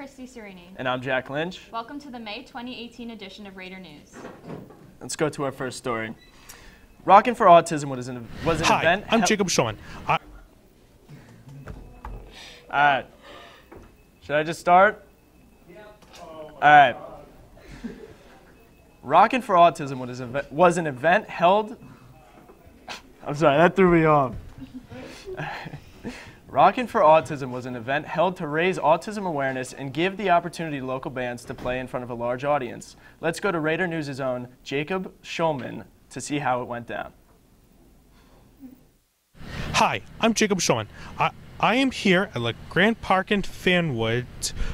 Christy Serini. And I'm Jack Lynch. Welcome to the May 2018 edition of Raider News. Let's go to our first story. Rockin' for Autism was an event. Hi, I'm Jacob Shulman. Alright. Should I just start? Alright. Rockin' for Autism was an event held. I'm sorry, that threw me off. Rockin' for Autism was an event held to raise autism awareness and give the opportunity to local bands to play in front of a large audience. Let's go to Raider News' own Jacob Shulman to see how it went down. Hi, I'm Jacob Shulman. I am here at the Grant Park in Fanwood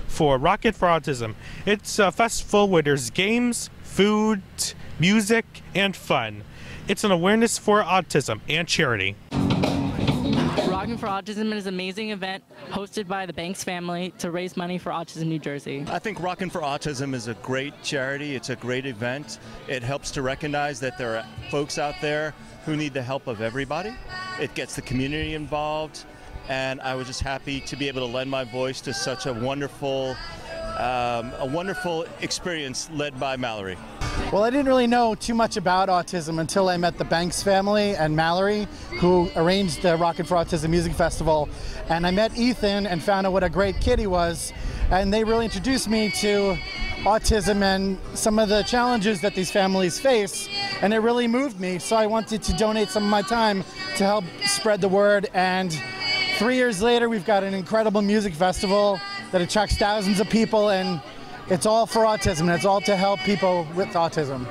for Rockin' for Autism. It's a festival where there's games, food, music, and fun. It's an awareness for autism and charity. Rockin' for Autism is an amazing event hosted by the Banks family to raise money for Autism New Jersey. I think Rockin' for Autism is a great charity. It's a great event. It helps to recognize that there are folks out there who need the help of everybody. It gets the community involved, and I was just happy to be able to lend my voice to such a wonderful experience led by Mallory. Well, I didn't really know too much about autism until I met the Banks family and Mallory, who arranged the Rockin' for Autism Music Festival. And I met Ethan and found out what a great kid he was. And they really introduced me to autism and some of the challenges that these families face. And it really moved me. So I wanted to donate some of my time to help spread the word. And 3 years later, we've got an incredible music festival that attracts thousands of people, and it's all for autism, and it's all to help people with autism.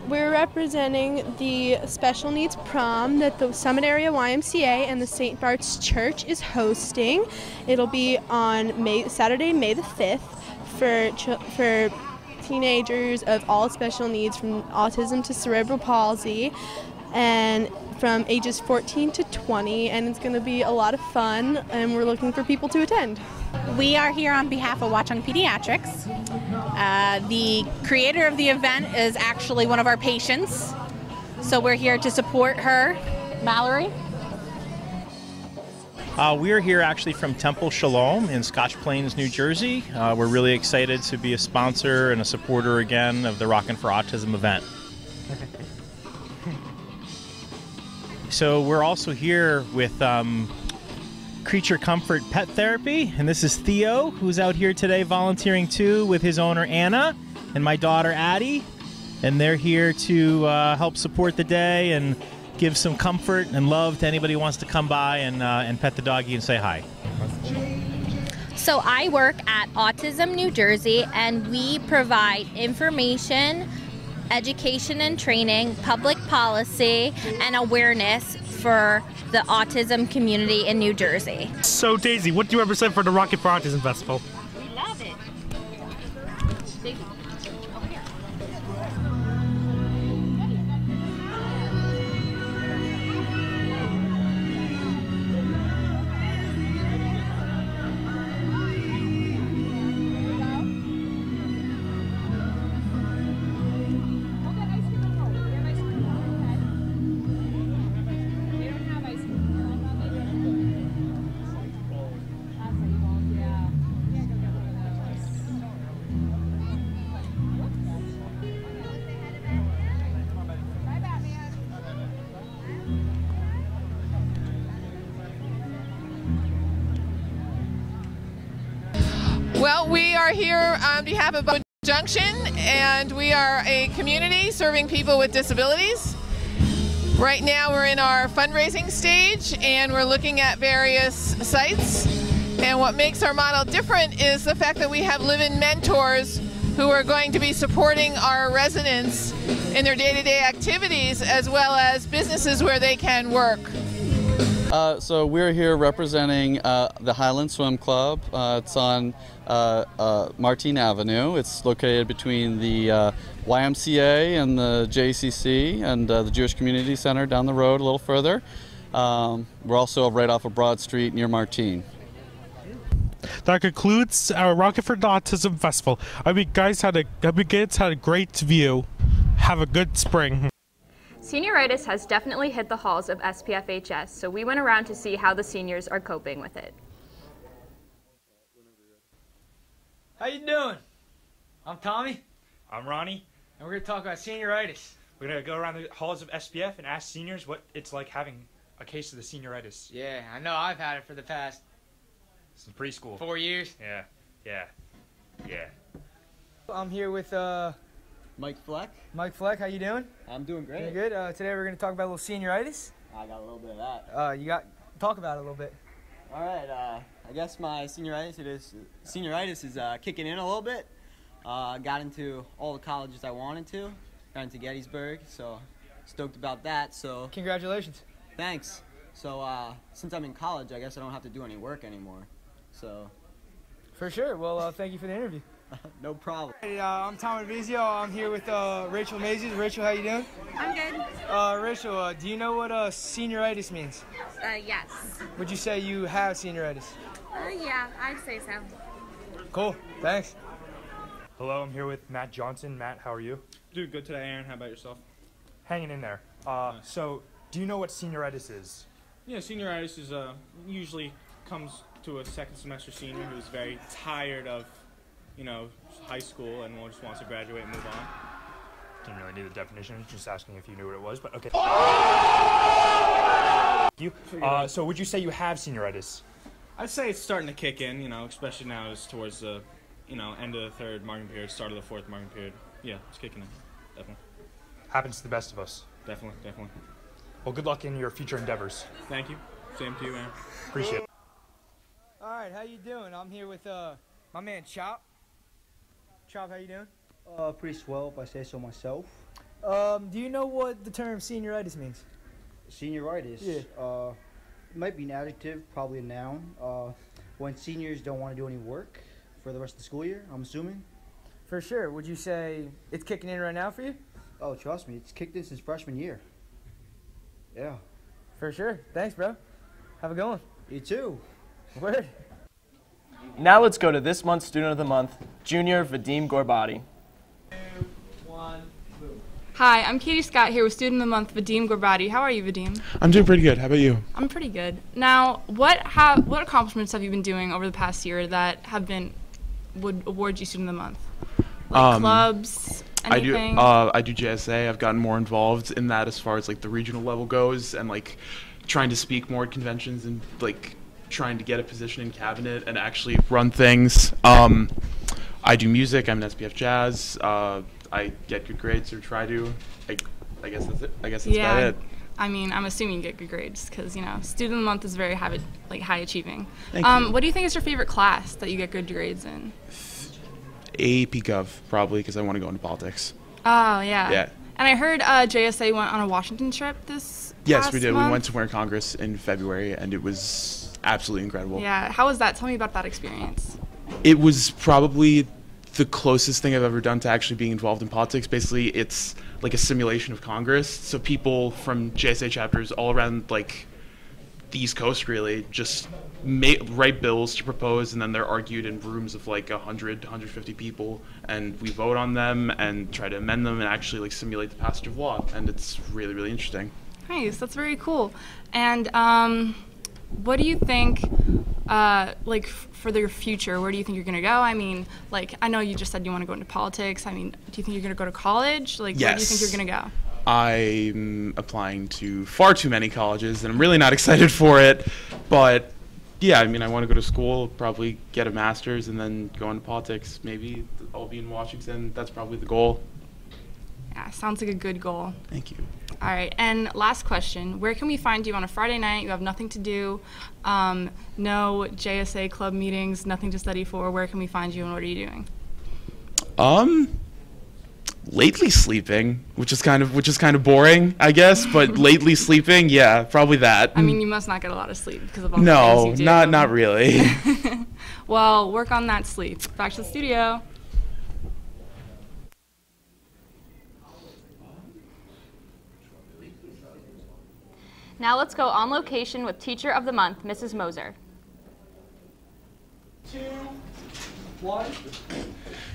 We're representing the special needs prom that the Summit Area YMCA and the St. Bart's Church is hosting. It'll be on Saturday, May the 5th for teenagers of all special needs from autism to cerebral palsy, and from ages 14 to 20, and it's going to be a lot of fun, and we're looking for people to attend. We are here on behalf of Watch on Pediatrics. The creator of the event is actually one of our patients, so we're here to support her. Mallory? We are here actually from Temple Shalom in Scotch Plains, New Jersey. We're really excited to be a sponsor and a supporter again of the Rockin' for Autism event. So we're also here with Creature Comfort Pet Therapy, and this is Theo, who's out here today volunteering too with his owner Anna and my daughter Addie, and they're here to help support the day and give some comfort and love to anybody who wants to come by and pet the doggy and say hi. So I work at Autism New Jersey, and we provide information, education and training, public policy, and awareness for the autism community in New Jersey. So Daisy, what do you represent for the Rockin' for Autism Festival? We love it. Well, we are here on behalf of Bow Junction, and we are a community serving people with disabilities. Right now we're in our fundraising stage, and we're looking at various sites. And what makes our model different is the fact that we have live-in mentors who are going to be supporting our residents in their day-to-day activities, as well as businesses where they can work. So we're here representing the Highland Swim Club. It's on Martine Avenue. It's located between the YMCA and the JCC and the Jewish Community Center down the road a little further. We're also right off of Broad Street near Martine. That concludes our Rockin' for Autism Festival. I hope you guys had a great view. Have a good spring. Senioritis has definitely hit the halls of SPFHS, so we went around to see how the seniors are coping with it. How you doing? I'm Tommy. I'm Ronnie. And we're going to talk about senioritis. We're going to go around the halls of SPF and ask seniors what it's like having a case of the senioritis. Yeah, I know I've had it for the past... Since preschool. 4 years. Yeah. I'm here with Mike Fleck. Mike Fleck. How you doing? I'm doing great. Doing good. Today we're going to talk about a little senioritis. I got a little bit of that. Talk about it a little bit. All right. I guess my senioritis is kicking in a little bit. Got into all the colleges I wanted to. Got into Gettysburg, so stoked about that. So congratulations. Thanks. So since I'm in college, I guess I don't have to do any work anymore. So for sure. Well, thank you for the interview. No problem. Hey, I'm Tom Vizio. I'm here with Rachel Mazies. Rachel, how you doing? I'm good. Rachel, do you know what senioritis means? Yes. Would you say you have senioritis? Yeah, I'd say so. Cool. Thanks. Hello, I'm here with Matt Johnson. Matt, how are you? Doing good today, Aaron. How about yourself? Hanging in there. So, do you know what senioritis is? Yeah, senioritis is usually comes to a second semester senior who's very tired of, high school and just wants to graduate and move on. Didn't really need the definition. Just asking if you knew what it was, but okay. So, would you say you have senioritis? I'd say it's starting to kick in, especially now it's towards the, end of the third marking period, start of the fourth marking period. Yeah, it's kicking in, definitely. Happens to the best of us. Definitely. Well, good luck in your future endeavors. Thank you. Same to you, Aaron. Appreciate it. All right, how you doing? I'm here with my man Chop. Chop, how you doing? Pretty swell, if I say so myself. Do you know what the term senioritis means? Senioritis? Yeah. It might be an adjective, probably a noun. When seniors don't want to do any work for the rest of the school year, I'm assuming. For sure. Would you say it's kicking in right now for you? Oh, trust me, it's kicked in since freshman year. Yeah. For sure. Thanks, bro. Have a good one. You too. Word. Now let's go to this month's Student of the Month, Junior Vadim Gorbati. 2, 1, move. Hi, I'm Katie Scott here with Student of the Month, Vadim Gorbati. How are you, Vadim? I'm doing pretty good. How about you? I'm pretty good. Now, what accomplishments have you been doing over the past year that would award you Student of the Month? Like clubs, anything? I do JSA. I've gotten more involved in that as far as like the regional level goes, and like trying to speak more at conventions and like trying to get a position in cabinet and actually run things. I do music. I'm an SPF Jazz. I get good grades, or try to. I guess that's it. I guess that's about it. I mean, I'm assuming you get good grades because, Student of the Month is very high achieving. Thank you. What do you think is your favorite class that you get good grades in? AP Gov, probably, because I want to go into politics. Oh, yeah. Yeah. And I heard JSA went on a Washington trip Yes, we did. month. We went to Winter Congress in February, and it was absolutely incredible. Yeah. How was that? Tell me about that experience. It was probably the closest thing I've ever done to actually being involved in politics. Basically, it's like a simulation of Congress. So people from JSA chapters all around the East Coast really just write bills to propose, and then they're argued in rooms of 100 to 150 people, and we vote on them and try to amend them and actually simulate the passage of law, and it's really, really interesting. Nice. That's very cool. And what do you think, for your future, where do you think you're going to go? I mean, I know you just said you want to go into politics. I mean, do you think you're going to go to college? Yes. Where do you think you're going to go? I'm applying to far too many colleges, and I'm really not excited for it. But, yeah, I mean, I want to go to school, probably get a master's, and then go into politics. Maybe I'll be in Washington. That's probably the goal. Yeah, sounds like a good goal. Thank you. All right, and last question. Where can we find you on a Friday night? You have nothing to do, no JSA club meetings, nothing to study for. Where can we find you, and what are you doing? Lately sleeping, which is kind of boring, I guess, but lately sleeping, yeah, probably that. I mean, you must not get a lot of sleep because of all the things you do. No, not really. Well, work on that sleep. Back to the studio. Now let's go on location with Teacher of the Month, Mrs. Moser. 2, 1.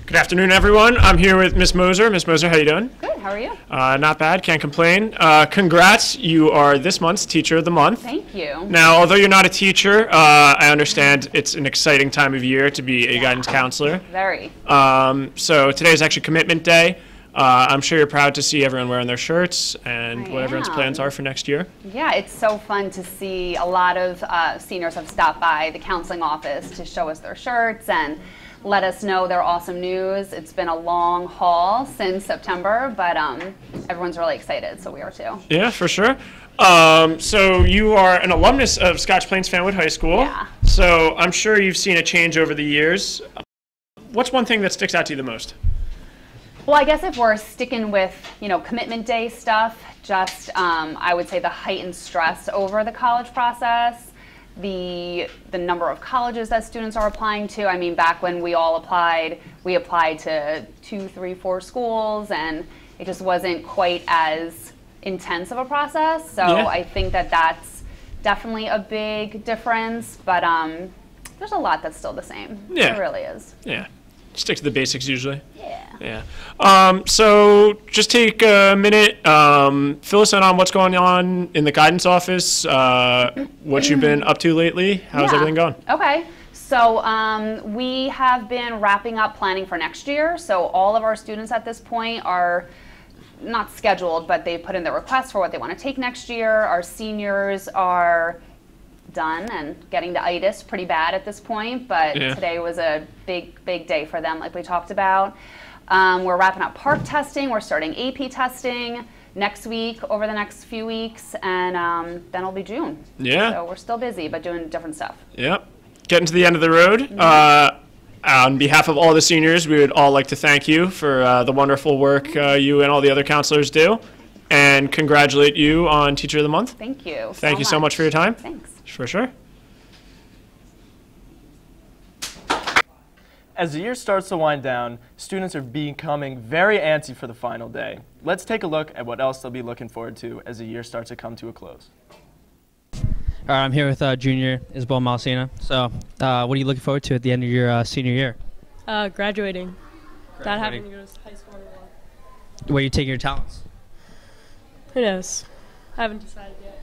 Good afternoon, everyone. I'm here with Miss Moser. Miss Moser, how you doing? Good. How How are you? Not bad, can't complain. Congrats, you are this month's Teacher of the Month. Thank you. Now, although you're not a teacher, I understand it's an exciting time of year to be a guidance counselor. Very. So today is actually Commitment Day. I'm sure you're proud to see everyone wearing their shirts and what everyone's plans are for next year. Yeah, it's so fun to see a lot of seniors have stopped by the counseling office to show us their shirts and let us know their awesome news. It's been a long haul since September, but everyone's really excited, so we are too. Yeah, for sure. So you are an alumnus of Scotch Plains Fanwood High School. Yeah. So I'm sure you've seen a change over the years. What's one thing that sticks out to you the most? Well, I guess if we're sticking with, Commitment Day stuff, just I would say the heightened stress over the college process, the number of colleges that students are applying to. I mean, back when we all applied, we applied to 2, 3, 4 schools, and it just wasn't quite as intense of a process. So Yeah. I think that that's definitely a big difference, but there's a lot that's still the same. Yeah. It really is. Yeah. Stick to the basics usually. Yeah. So just take a minute, fill us in on what's going on in the guidance office, what you've been up to lately. How's everything going? Okay. So we have been wrapping up planning for next year. So all of our students at this point are not scheduled, but they put in their requests for what they want to take next year. Our seniors are done and getting to itis pretty bad at this point, but today was a big day for them, like we talked about. We're wrapping up PARCC testing. We're starting AP testing next week, over the next few weeks, and then it'll be June. Yeah. So we're still busy, but doing different stuff. Yep. Getting to the end of the road. On behalf of all the seniors, we would all like to thank you for the wonderful work you and all the other counselors do, and congratulate you on Teacher of the Month. Thank you. Thank you so much for your time. Thanks. For sure. As the year starts to wind down, students are becoming very antsy for the final day. Let's take a look at what else they'll be looking forward to as the year starts to come to a close. All right, I'm here with junior Isabel Malsina. So what are you looking forward to at the end of your senior year? Graduating. Not having to go to high school anymore. Where are you taking your talents? Who knows? I haven't decided yet.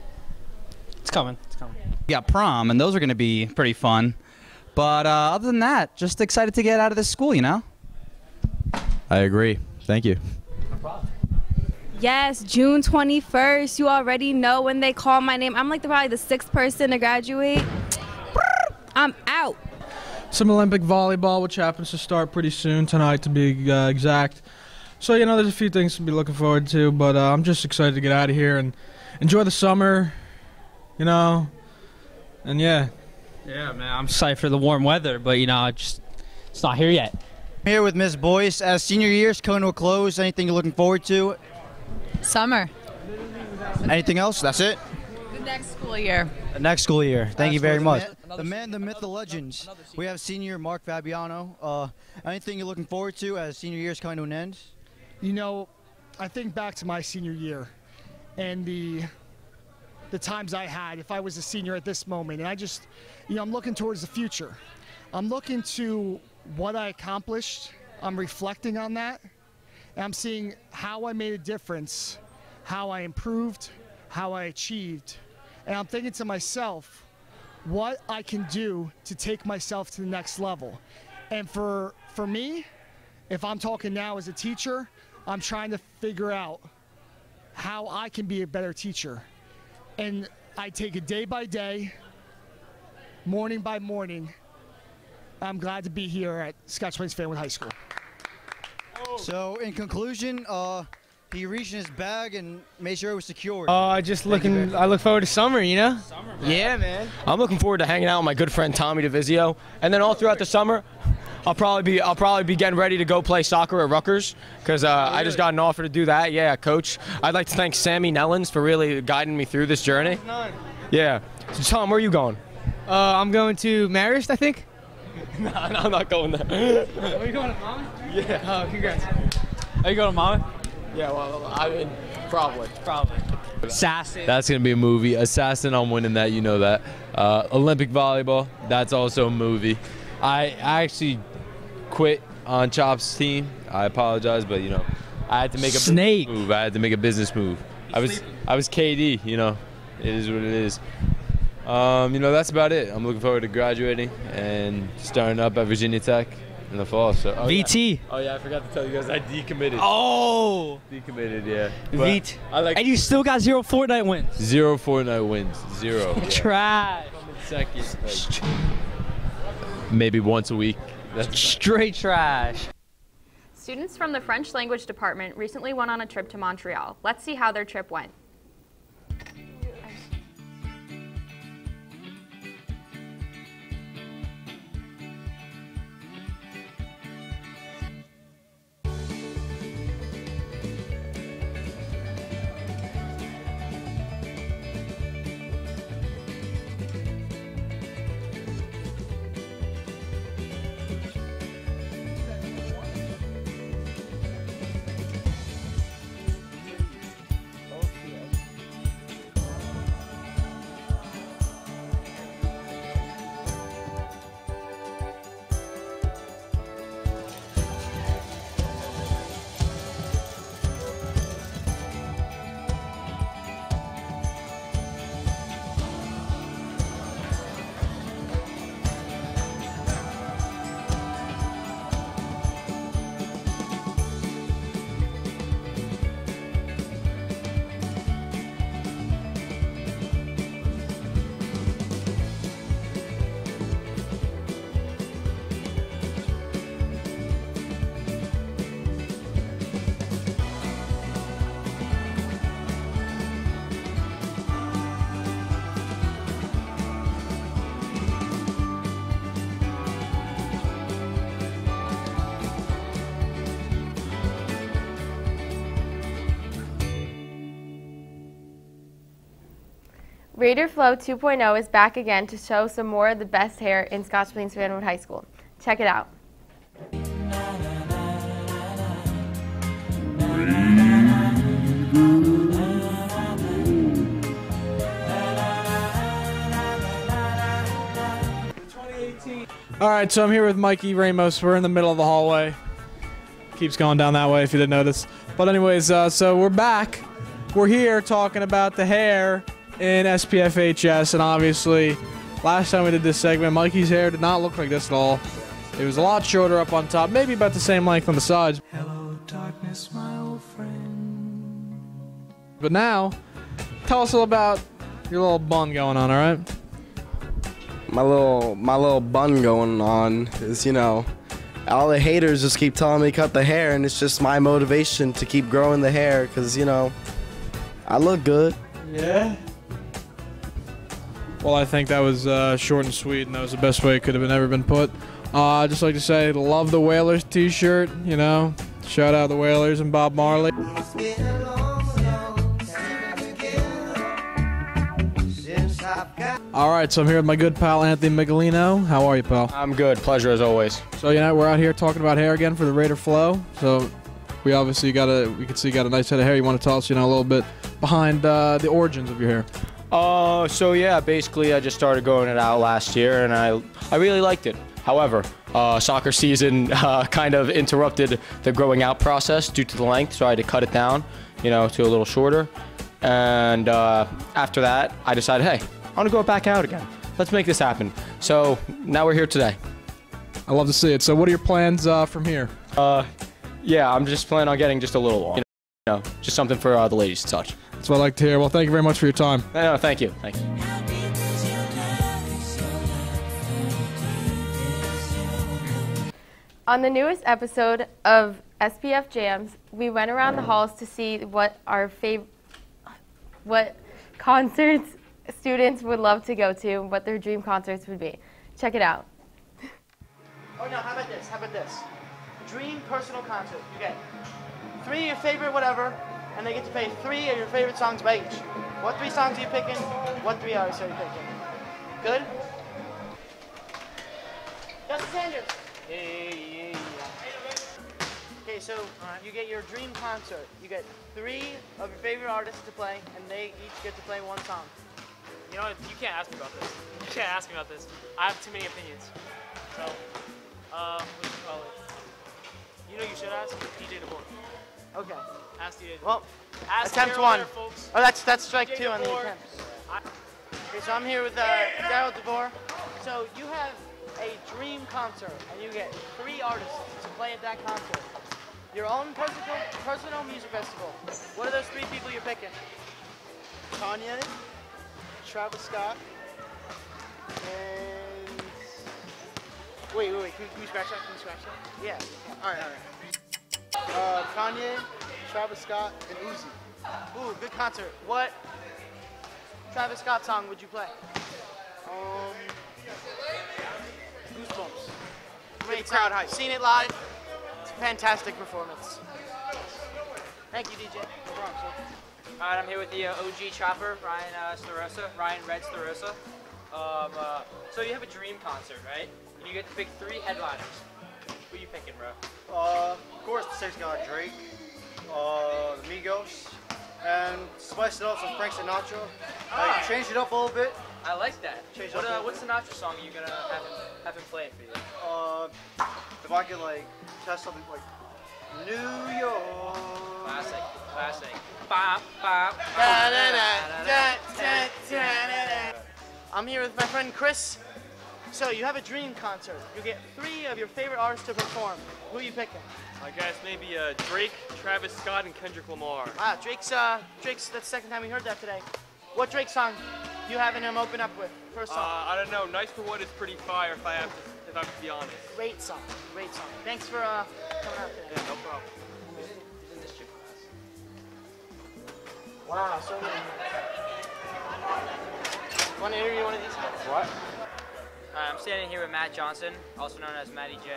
It's coming. It's coming. We got prom, and those are going to be pretty fun. But other than that, just excited to get out of this school, I agree. Thank you. Yes, June 21st. You already know when they call my name. I'm like probably the 6th person to graduate. I'm out. Some Olympic volleyball, which happens to start pretty soon, tonight to be exact. So, there's a few things to be looking forward to, but I'm just excited to get out of here and enjoy the summer, and yeah. Yeah, man, I'm excited for the warm weather, but it's not here yet. I'm here with Ms. Boyce. As senior year's coming to a close, anything you're looking forward to? Summer. Anything else? That's it? The next school year. The next school year. Thank you very much. The man, the myth, the legends. We have senior Mark Fabiano. Anything you're looking forward to as senior year's coming to an end? I think back to my senior year and the times I had if I was a senior at this moment, and I just, I'm looking towards the future. I'm looking to what I accomplished. I'm reflecting on that, and I'm seeing how I made a difference, how I improved, how I achieved, and I'm thinking to myself what I can do to take myself to the next level. And for me, if I'm talking now as a teacher, I'm trying to figure out how I can be a better teacher. And I take it day by day, morning by morning. I'm glad to be here at Scotch Plains Fanwood High School. So, in conclusion, he reached in his bag and made sure it was secured. I look forward to summer, Summer, yeah, man. I'm looking forward to hanging out with my good friend Tommy DeVizio, and then all throughout the summer, I'll probably be getting ready to go play soccer at Rutgers because I just got an offer to do that. Yeah, coach. I'd like to thank Sammy Nellens for really guiding me through this journey. Yeah. So Tom, where are you going? I'm going to Marist, I think. No, I'm not going there. Are you going to Monmouth? Yeah. Oh, congrats. Are you going to Monmouth? Yeah, well, I mean, probably. Assassin. That's going to be a movie. Assassin, I'm winning that, that. Olympic volleyball, that's also a movie. I actually quit on Chop's team. I apologize, but, I I had to make a Snake. business move. I had to make a business move. I was KD. You know, it is what it is. You know, that's about it. I'm looking forward to graduating and starting up at Virginia Tech in the fall. So VT. Yeah. Oh yeah, I forgot to tell you guys I decommitted. Oh. Decommitted, yeah. VT. And you still got 0 Fortnite wins. 0 Fortnite wins. 0. Yeah. Trash. Second. Like, maybe once a week. That's straight trash. Students from the French language department recently went on a trip to Montreal. Let's see how their trip went. Raider Flow 2.0 is back again to show some more of the best hair in Scotch Plains Fanwood High School. Check it out. All right, so I'm here with Mikey Ramos. We're in the middle of the hallway. Keeps going down that way if you didn't notice. But anyways, so we're back. We're here talking about the hair in SPFHS, and obviously, last time we did this segment, Mikey's hair did not look like this at all. It was a lot shorter up on top, maybe about the same length on the sides. Hello, darkness, my old friend. But now, tell us all about your little bun going on, all right? My little bun going on is, you know, all the haters just keep telling me cut the hair, and it's just my motivation to keep growing the hair because, you know, I look good. Yeah. Well, I think that was short and sweet, and that was the best way it could have ever been put. I'd just like to say, love the Whalers t-shirt, you know. Shout out the Whalers and Bob Marley. All right, so I'm here with my good pal, Anthony Migolino. How are you, pal? I'm good. Pleasure as always. So, you know, we're out here talking about hair again for the Raider Flow. So, we obviously we can see you got a nice head of hair. You want to tell us, you know, a little bit behind the origins of your hair? So yeah, basically I just started growing it out last year, and I really liked it. However, soccer season kind of interrupted the growing out process due to the length, so I had to cut it down, you know, to a little shorter. And after that, I decided, hey, I want to grow it back out again. Let's make this happen. So now we're here today. I love to see it. So what are your plans from here? Yeah, I'm just planning on getting just a little long. You know, just something for the ladies to touch. That's what I like to hear. Well, thank you very much for your time. No, thank you. Thanks. On the newest episode of SPF Jams, we went around the halls to see what concerts students would love to go to, what their dream concerts would be. Check it out. Oh no, how about this? How about this? Dream personal concert. You get 3 of your favorite whatever, and they get to play 3 of your favorite songs by each. What 3 songs are you picking? What 3 artists are you picking? Good? Justin Sanders. Hey. Okay, so you get your dream concert. You get 3 of your favorite artists to play, and they each get to play 1 song. You know, you can't ask me about this. You can't ask me about this. I have too many opinions. So, what do you call it? You know you should ask DJ DeBoer. Okay. Ask the Well, Ask attempt the one. there, folks. Oh, that's strike Take two it on the for- attempt. Okay, so I'm here with Daryl DeVore. So you have a dream concert, and you get 3 artists to play at that concert. Your own personal music festival. What are those 3 people you're picking? Kanye, Travis Scott, and Wait. Can you scratch that? Can you scratch that? Yeah. all right. Kanye, Travis Scott, and Uzi. Ooh, good concert. What Travis Scott song would you play? Goosebumps. Great crowd song. hype. Seen it live. It's a fantastic performance. Thank you, DJ. No problem, sir. All right, I'm here with the OG chopper, Ryan Red Starosa. So you have a dream concert, right? And you get to pick 3 headliners. Who you picking, bro? Of course, the Six God Drake, the Migos, and spice it up some Frank Sinatra. Like, change it up a little bit. I like that. Change it up a little What Sinatra song are you gonna have him play for you? If I could like test something like New York. Classic. Bop, bop. I'm here with my friend Chris. So you have a dream concert. You get 3 of your favorite artists to perform. Who are you picking? I guess maybe Drake, Travis Scott, and Kendrick Lamar. Wow, Drake's that's the second time we heard that today. What Drake song you having him open up with? First song. I don't know. Nice for What is pretty fire if I have to be honest. Great song. Thanks for coming out today. Yeah, no problem. Wow, so many. Want to interview one of these guys? What? I'm standing here with Matt Johnson, also known as Matty J.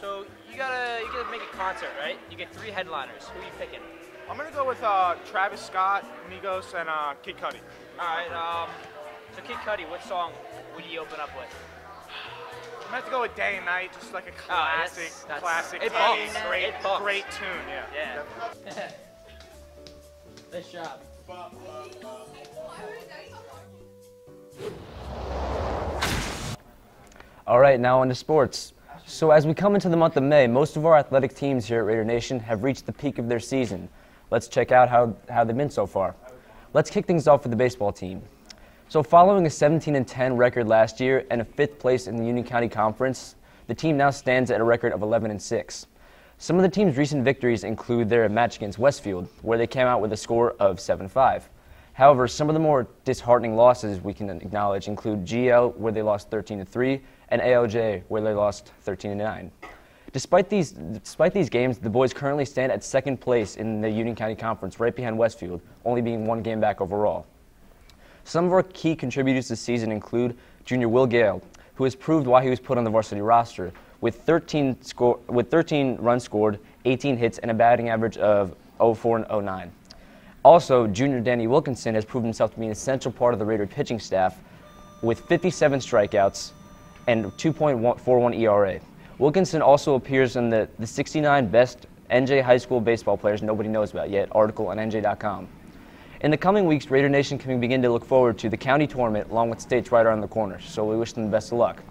So you gotta make a concert, right? You get 3 headliners. Who are you picking? I'm gonna go with Travis Scott, Migos, and Kid Cudi. All right. So Kid Cudi, what song would you open up with? I'm gonna have to go with Day and Night, just like a classic, It bumps. It bumps. great tune. Yeah. Yeah. Nice job. All right, now on to sports. So as we come into the month of May, most of our athletic teams here at Raider Nation have reached the peak of their season. Let's check out how they've been so far. Let's kick things off with the baseball team. So following a 17-10 record last year and a 5th place in the Union County Conference, the team now stands at a record of 11-6. Some of the team's recent victories include their match against Westfield, where they came out with a score of 7-5. However, some of the more disheartening losses we can acknowledge include GL, where they lost 13-3, and ALJ, where they lost 13-9. Despite these games, the boys currently stand at 2nd place in the Union County Conference, right behind Westfield, only being 1 game back overall. Some of our key contributors this season include junior Will Gale, who has proved why he was put on the varsity roster, with 13 runs scored, 18 hits, and a batting average of 0.4 and 0.9. Also, junior Danny Wilkinson has proved himself to be an essential part of the Raider pitching staff, with 57 strikeouts and 2.41 ERA. Wilkinson also appears in the 69 best NJ high school baseball players nobody knows about yet article on NJ.com. In the coming weeks, Raider Nation can begin to look forward to the county tournament along with states right around the corner, so we wish them the best of luck.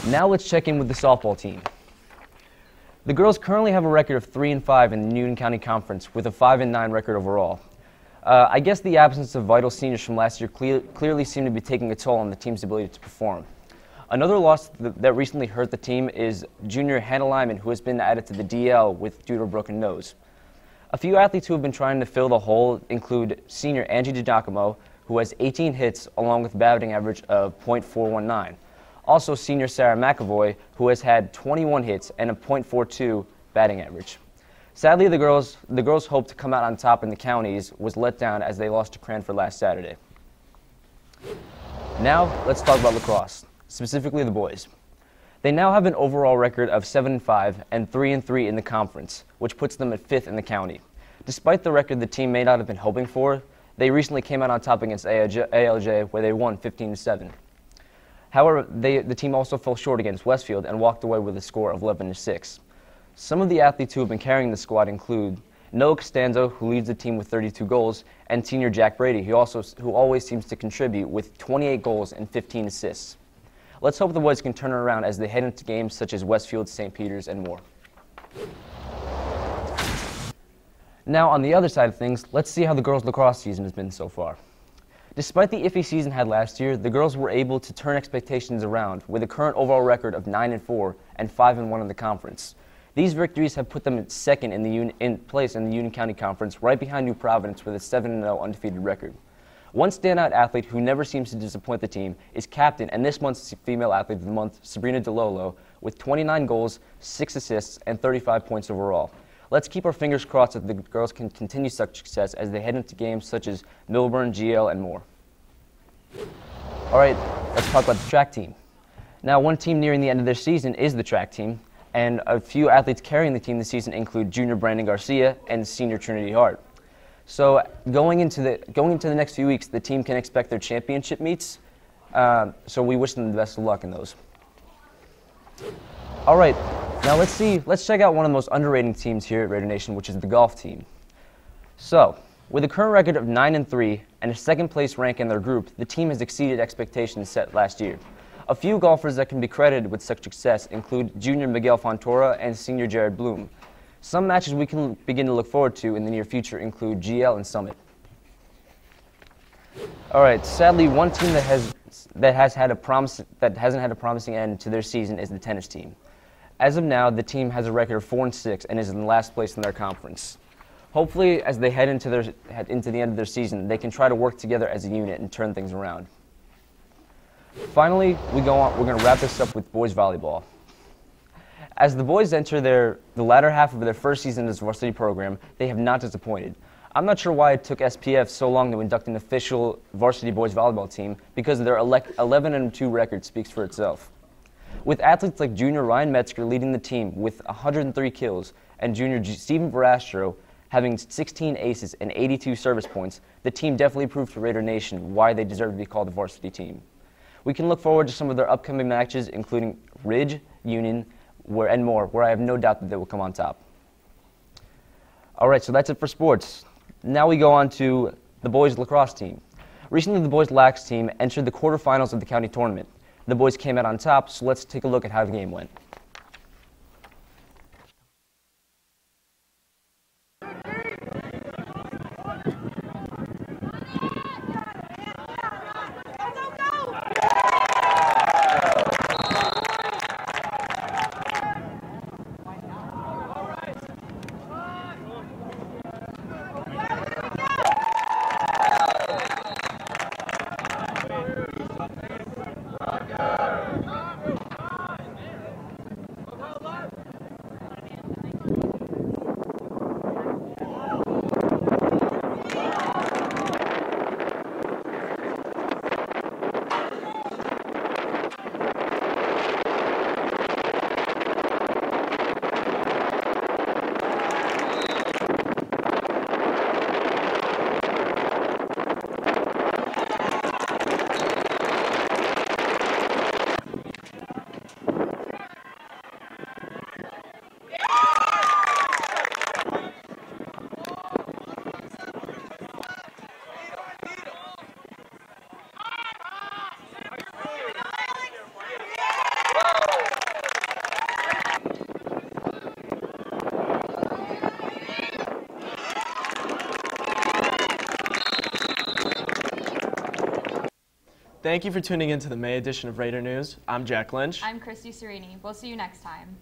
Now let's check in with the softball team. The girls currently have a record of 3-5 in the Union County Conference with a 5-9 record overall. I guess the absence of vital seniors from last year clearly seemed to be taking a toll on the team's ability to perform. Another loss that recently hurt the team is junior Hannah Lyman, who has been added to the DL due to a broken nose. A few athletes who have been trying to fill the hole include senior Angie DiGiacomo, who has 18 hits along with a batting average of .419. Also senior Sarah McAvoy, who has had 21 hits and a .42 batting average. Sadly, the girls' hope to come out on top in the counties was let down as they lost to Cranford last Saturday. Now, let's talk about lacrosse, specifically the boys. They now have an overall record of 7-5 and 3-3 in the conference, which puts them at 5th in the county. Despite the record the team may not have been hoping for, they recently came out on top against ALJ, where they won 15-7. However, the team also fell short against Westfield and walked away with a score of 11-6. Some of the athletes who have been carrying the squad include Noah Costanzo, who leads the team with 32 goals, and senior Jack Brady, who always seems to contribute with 28 goals and 15 assists. Let's hope the boys can turn it around as they head into games such as Westfield, St. Peter's, and more. Now, on the other side of things, let's see how the girls' lacrosse season has been so far. Despite the iffy season had last year, the girls were able to turn expectations around with a current overall record of 9-4 and 5-1 in the conference. These victories have put them at second in place in the Union County Conference, right behind New Providence with a 7-0 undefeated record. One standout athlete who never seems to disappoint the team is captain and this month's female athlete of the month, Sabrina DeLolo, with 29 goals, 6 assists, and 35 points overall. Let's keep our fingers crossed that the girls can continue such success as they head into games such as Milburn, GL, and more. All right, let's talk about the track team. Now, one team nearing the end of their season is the track team, and a few athletes carrying the team this season include junior Brandon Garcia and senior Trinity Hart. So going into the next few weeks, the team can expect their championship meets, so we wish them the best of luck in those. All right, now let's check out one of the most underrated teams here at Raider Nation, which is the golf team. So, with a current record of 9-3 and a second place rank in their group, the team has exceeded expectations set last year. A few golfers that can be credited with such success include junior Miguel Fontoura and senior Jared Bloom. Some matches we can begin to look forward to in the near future include GL and Summit. All right, sadly, one team that hasn't had a promising end to their season is the tennis team. As of now, the team has a record of 4-6 and is in last place in their conference. Hopefully, as they head into the end of their season, they can try to work together as a unit and turn things around. Finally, we're going to wrap this up with boys volleyball. As the boys enter the latter half of their first season as a varsity program, they have not disappointed. I'm not sure why it took SPF so long to induct an official varsity boys volleyball team, because their 11-2 record speaks for itself. With athletes like junior Ryan Metzger leading the team with 103 kills and junior Steven Verastro having 16 aces and 82 service points, the team definitely proved to Raider Nation why they deserve to be called a varsity team. We can look forward to some of their upcoming matches, including Ridge, Union, and more, where I have no doubt that they will come on top. All right, so that's it for sports. Now we go on to the boys lacrosse team. Recently, the boys lax team entered the quarterfinals of the county tournament. The boys came out on top, so let's take a look at how the game went. Thank you for tuning in to the May edition of Raider News. I'm Jack Lynch. I'm Christy Serini. We'll see you next time.